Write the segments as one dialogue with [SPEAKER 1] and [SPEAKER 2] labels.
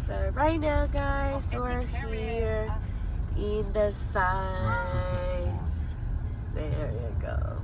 [SPEAKER 1] So right now guys, we're here in the sun. There you go.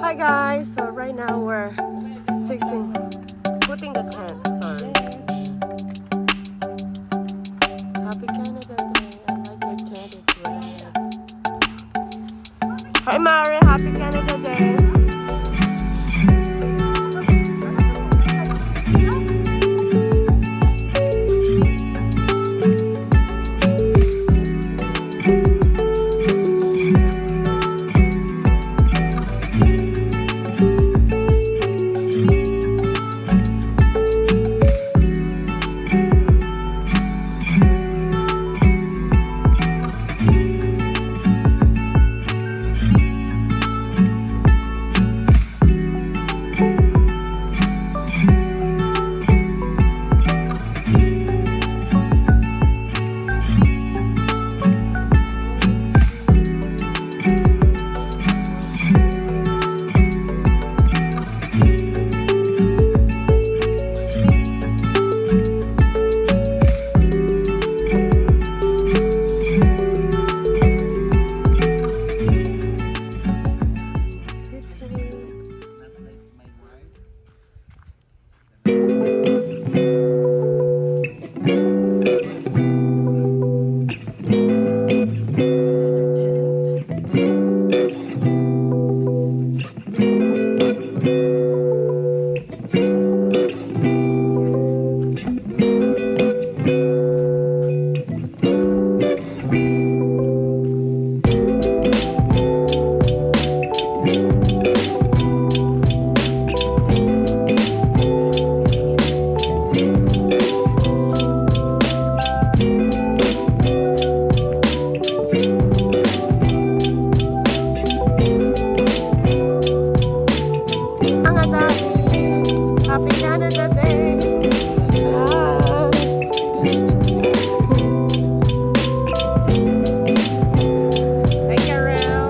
[SPEAKER 1] Hi guys, so right now we're putting the tent. Sorry. Happy Canada Day. I like your tent. It's red. Hi Mari, Happy Canada Day. Happy Canada Day! Ah. Hi Carol!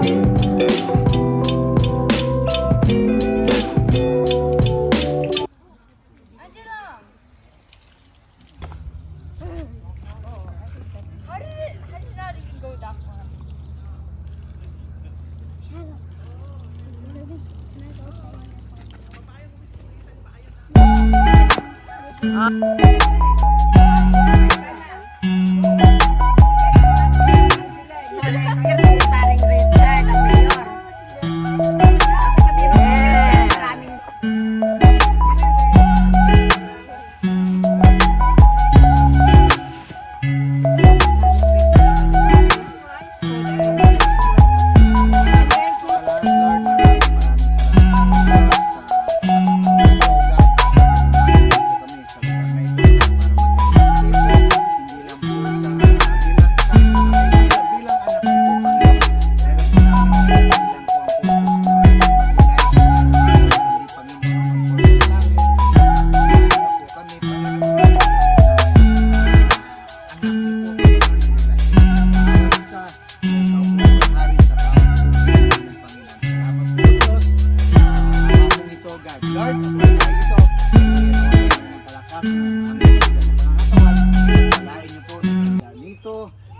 [SPEAKER 2] How did not even go that far?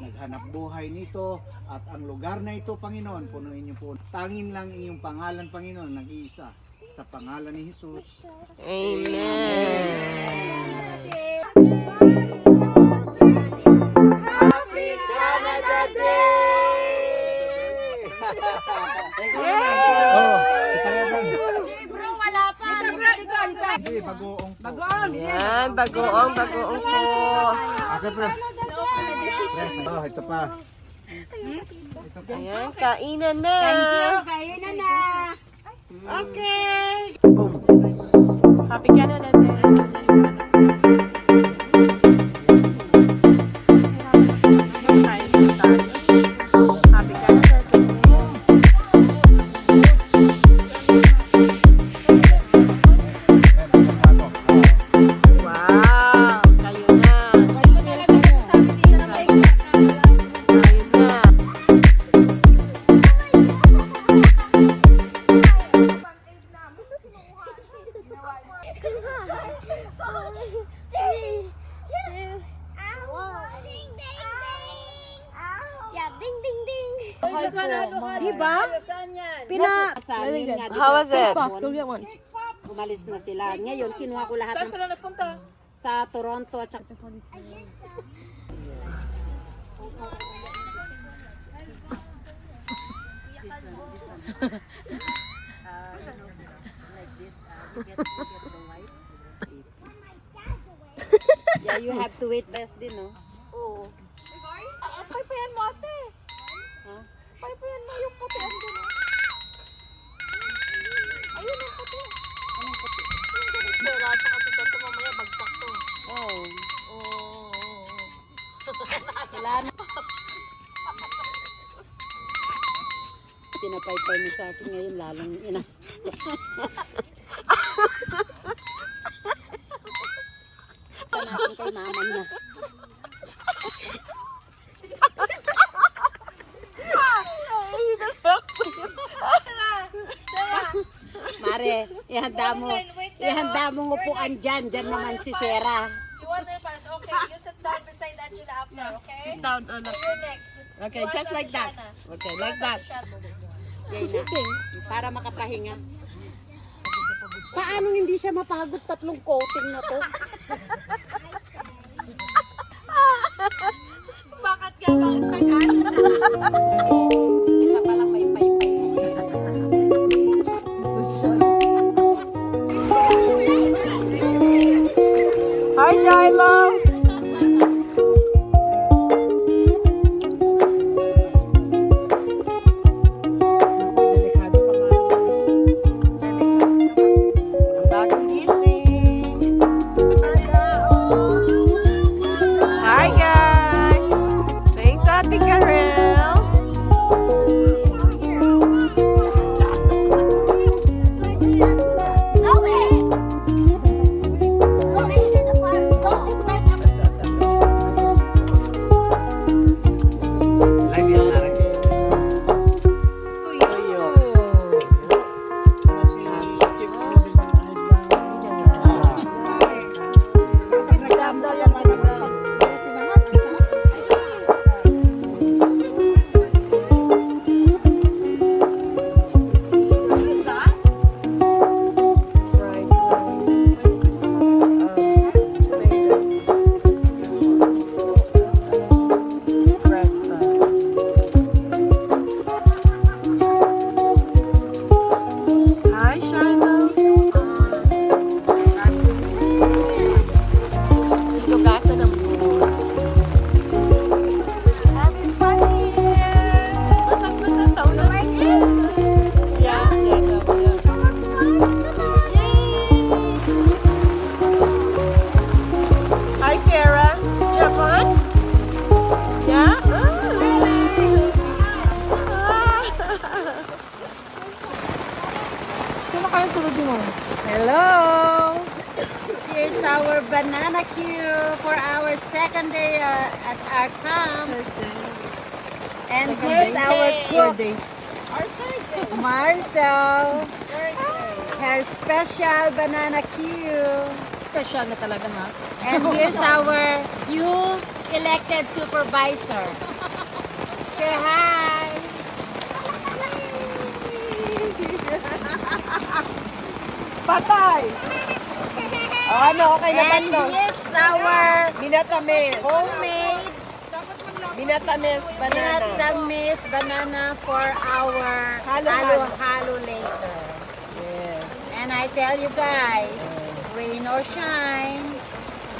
[SPEAKER 3] Naghanap buhay nito at ang lugar na ito, Panginoon, punuin niyo po. Tangin lang inyong pangalan, Panginoon, nag-iisa sa pangalan ni Jesus.
[SPEAKER 1] Amen!
[SPEAKER 3] Happy Canada Day!
[SPEAKER 2] Bro, wala pa.
[SPEAKER 3] Bagoong.
[SPEAKER 1] Yan, bagoong po.
[SPEAKER 3] Okay, pre. Oh, ito pa.
[SPEAKER 1] Ayan, kainan na.
[SPEAKER 2] Kayo na.
[SPEAKER 1] Okay. Boom. Happy Canada Day.
[SPEAKER 4] Diba? Saan yun nga,
[SPEAKER 1] How was it?
[SPEAKER 4] umalis na sila. Ngayon, kinuha ko lahat ng...
[SPEAKER 2] Saan sila nagpunta?
[SPEAKER 4] Sa Toronto at saka... Yeah, you have to wait best din, no?
[SPEAKER 2] Oo. Paypayan mo ate.
[SPEAKER 4] Ha?
[SPEAKER 2] Paypayan mo yung puti ang doon. Ayun yung puti.
[SPEAKER 4] Anong puti?
[SPEAKER 2] Sira sa kasi ito mamaya bagsak to.
[SPEAKER 4] Oh. Wala na. Pinapaypay mo sa akin ngayon, lalong ina. Natin kay mama niya. Mare, ihanda mo upuan dyan. Dyan naman si Sarah.
[SPEAKER 2] You want the pass? Okay, you sit down beside Angela after, okay?
[SPEAKER 1] Sit down, anak.
[SPEAKER 2] You next.
[SPEAKER 1] Okay, just like that. Okay, like that.
[SPEAKER 4] Yan na. Para makapahinga. Paano hindi siya mapagod 3 coating na to?
[SPEAKER 1] Bakit ka? Bakit tagal?
[SPEAKER 4] Isa pa lang may paypay.
[SPEAKER 1] Hi, Shiloh! Ang bagong gising. Hi, guys! Thanks, Ate Karel. Hi, Shiloh. Lugasan ng buhos. Having fun here. Masag-masag sa ulo. Yeah. So much fun. Yay! Hi, Sarah. Did you have fun? Yeah?
[SPEAKER 4] Hello! Here's our banana queue for our second day at our camp. And here's our cook, Marcel. Her special banana queue.
[SPEAKER 2] Special na talaga ha.
[SPEAKER 4] And here's our new elected supervisor. Say hi!
[SPEAKER 1] Patay! Ano, okay na
[SPEAKER 4] And
[SPEAKER 1] tatlo?
[SPEAKER 4] here's our
[SPEAKER 1] Binatamis.
[SPEAKER 4] homemade
[SPEAKER 1] Binatamis banana.
[SPEAKER 4] Vietnamese banana for our
[SPEAKER 1] Halo-halo.
[SPEAKER 4] halo later.
[SPEAKER 1] Yes.
[SPEAKER 4] And I tell you guys, rain or shine,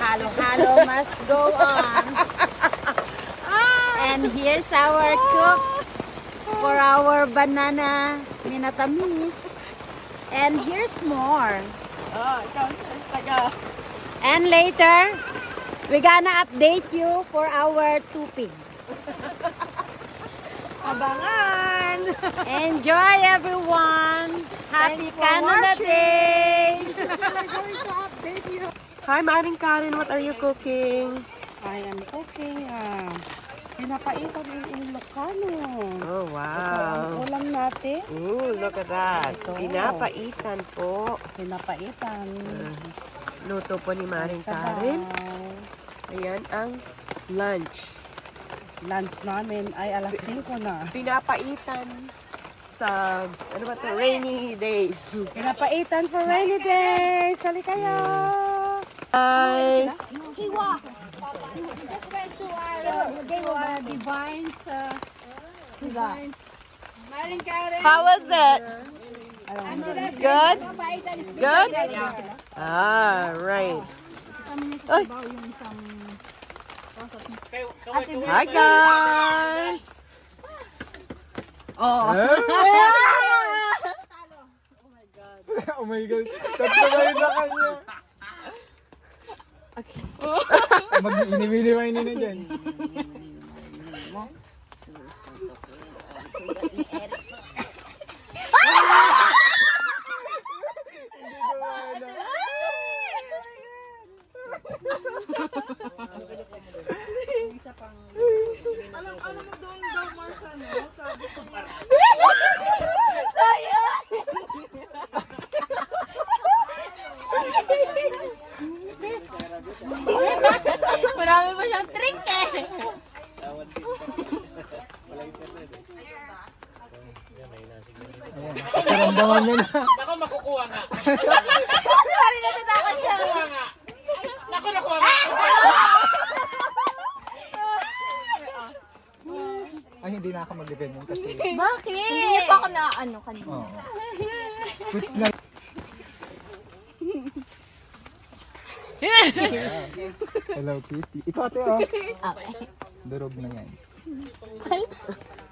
[SPEAKER 4] halo-halo must go on. And here's our cook for our banana minatamis. And here's more.
[SPEAKER 1] Oh, ikaw ang taga.
[SPEAKER 4] And later, we're gonna update you for our tupig.
[SPEAKER 1] Abangan!
[SPEAKER 4] Enjoy everyone! Happy
[SPEAKER 1] Thanks for
[SPEAKER 4] Canada
[SPEAKER 1] watching.
[SPEAKER 4] Day!
[SPEAKER 1] Hi, Maring Karen. What are you cooking?
[SPEAKER 4] I am cooking pinapaitan yung Ilocano.
[SPEAKER 1] Oh, wow.
[SPEAKER 4] Ulam natin,
[SPEAKER 1] Ooh, look at that.
[SPEAKER 4] Ito.
[SPEAKER 1] Pinapaitan po.
[SPEAKER 4] pinapaitan.
[SPEAKER 1] Luto po ni Maring Karen. Ayan ang lunch.
[SPEAKER 5] lunch namin ay alas 5 na.
[SPEAKER 1] Pinapaitan sa, ano ba to, rainy days.
[SPEAKER 5] Pinapaitan for rainy days. Sali kayo!
[SPEAKER 1] Guys,
[SPEAKER 2] He walked. He just went to Divine's. Divine's.
[SPEAKER 1] how was it? Good? Good? Ah, right. Ay. Hi guys!
[SPEAKER 3] Oh my God. Tatlo kayo sa kanya. Mag-inimini na dyan.
[SPEAKER 4] Marami pa siyang trick eh.
[SPEAKER 3] Karamdaman mo na.
[SPEAKER 6] Ako makukuha nga.
[SPEAKER 4] Sorry, natatakot siya.
[SPEAKER 6] Makukuha nga. Nakuha nga.
[SPEAKER 3] Ay, hindi na ako mag-event yun kasi.
[SPEAKER 4] Bakit?
[SPEAKER 2] Hindi niya pa ako na ano kanina.
[SPEAKER 3] Oo. Which na... Hello, Kitty. Ito ate, oh. Durog na yan.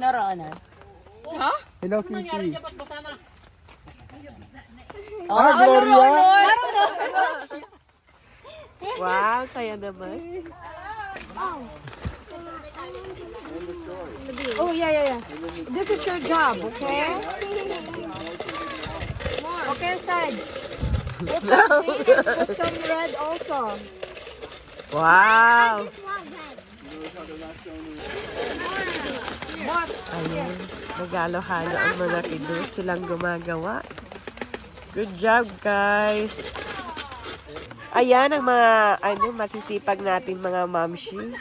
[SPEAKER 4] Naro na.
[SPEAKER 3] Hello, Kitty.
[SPEAKER 4] Oh,
[SPEAKER 3] Ah, Gloria!
[SPEAKER 1] Wow, saya naman.
[SPEAKER 2] Oh, yeah. This is your job, okay? Okay, side. Put some green and put some red also.
[SPEAKER 1] Wow! Ayun, nagalo-halo ang mga kiddos silang gumagawa. Good job, guys! Ayan ang mga masisipag natin mga mamshi.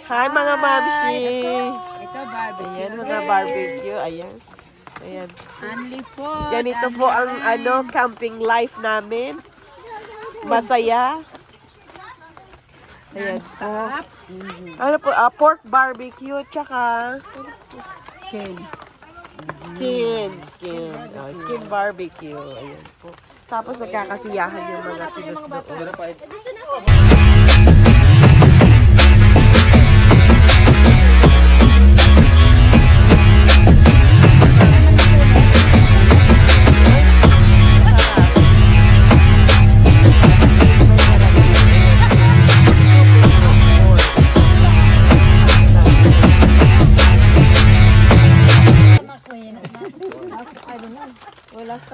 [SPEAKER 1] Hi mga mamshi!
[SPEAKER 5] Ito, barbecue.
[SPEAKER 1] Ayan mga barbecue. Ayan. Ayan.
[SPEAKER 5] Only for...
[SPEAKER 1] Ganito po ang camping life namin. Masaya. Ayan po. Ano po, pork barbecue tsaka
[SPEAKER 5] Skin.
[SPEAKER 1] skin. Oh, skin barbecue. Ayan po. Tapos nagkakasiyahan yung mga kilos doon.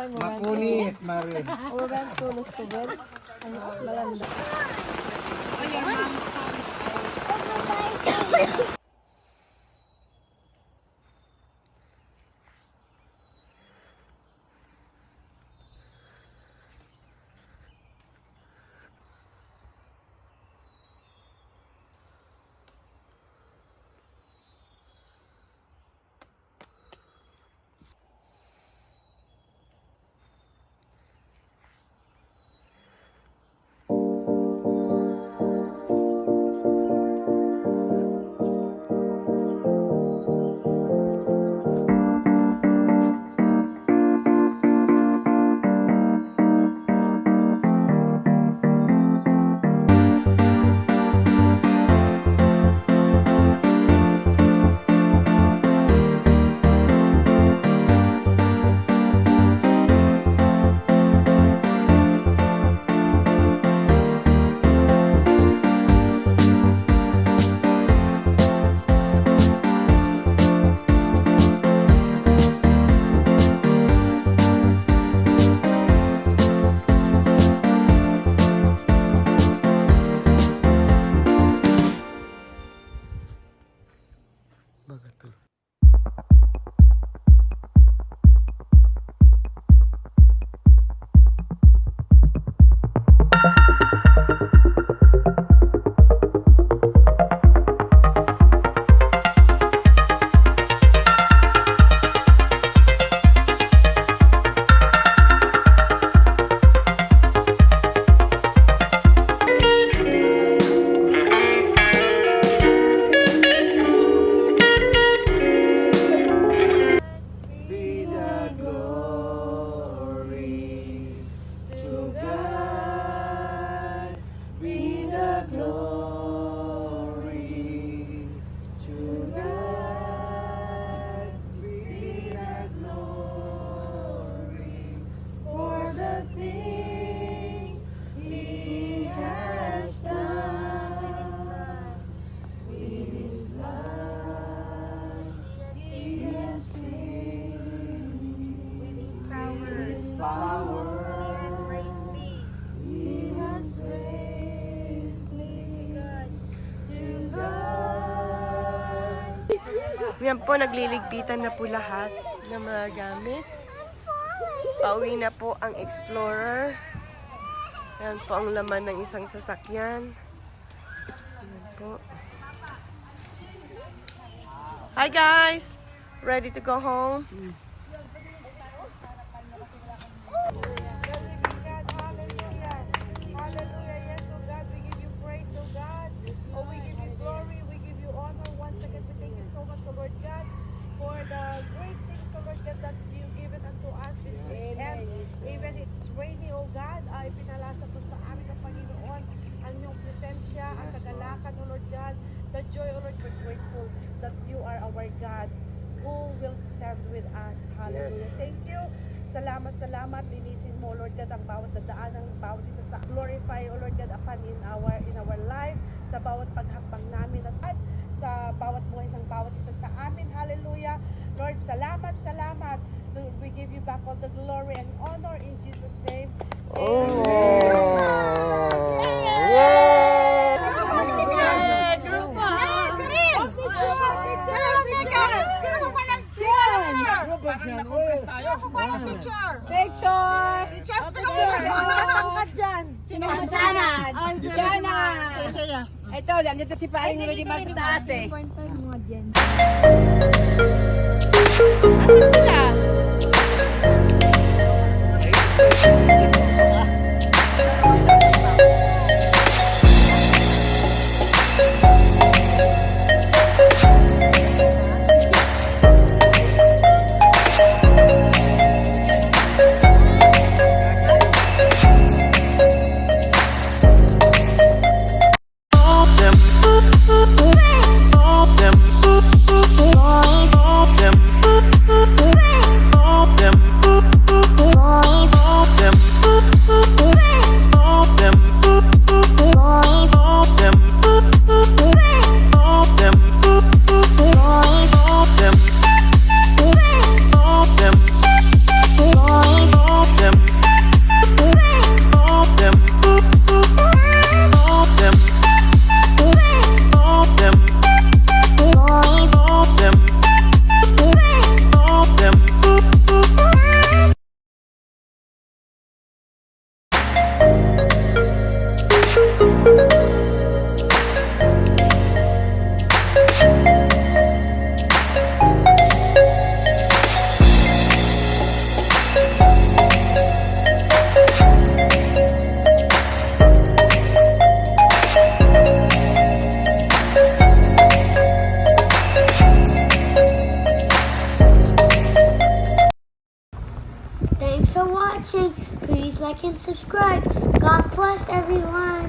[SPEAKER 3] Makunit, Mare.
[SPEAKER 1] Yan po, nagliligpitan na po lahat ng mga gamit. Pauwi na po ang Explorer. Yan po ang laman ng isang sasakyan. Yan po. Hi guys! Ready to go home?
[SPEAKER 2] Hallelujah. Yes, oh God, we give you praise, oh God. Oh, we give you glory, we give you honor. Once again, we thank you so much, oh Lord God, for the great things, oh Lord God, that you given unto us this week. And even it's rainy, oh God, ay pinalasa po sa amin ng Panginoon ang iyong presensya, ang kagalakan, oh Lord God. The joy, oh Lord, we're grateful that you are our God who will stand with us. Hallelujah. Thank you. Salamat, salamat. Linisin mo, Lord God, ang bawat dadaan, ang bawat isa sa glorify, O Lord God, upon in our life, sa bawat paghakbang namin at sa bawat buhay ng bawat isa sa amin. Hallelujah. Lord, salamat, salamat. We give you back all the glory and honor in Jesus' name.
[SPEAKER 5] Ito, nandito si Paring Rudy Mars sa taas eh.
[SPEAKER 7] Thanks for watching. Please like and subscribe. God bless everyone.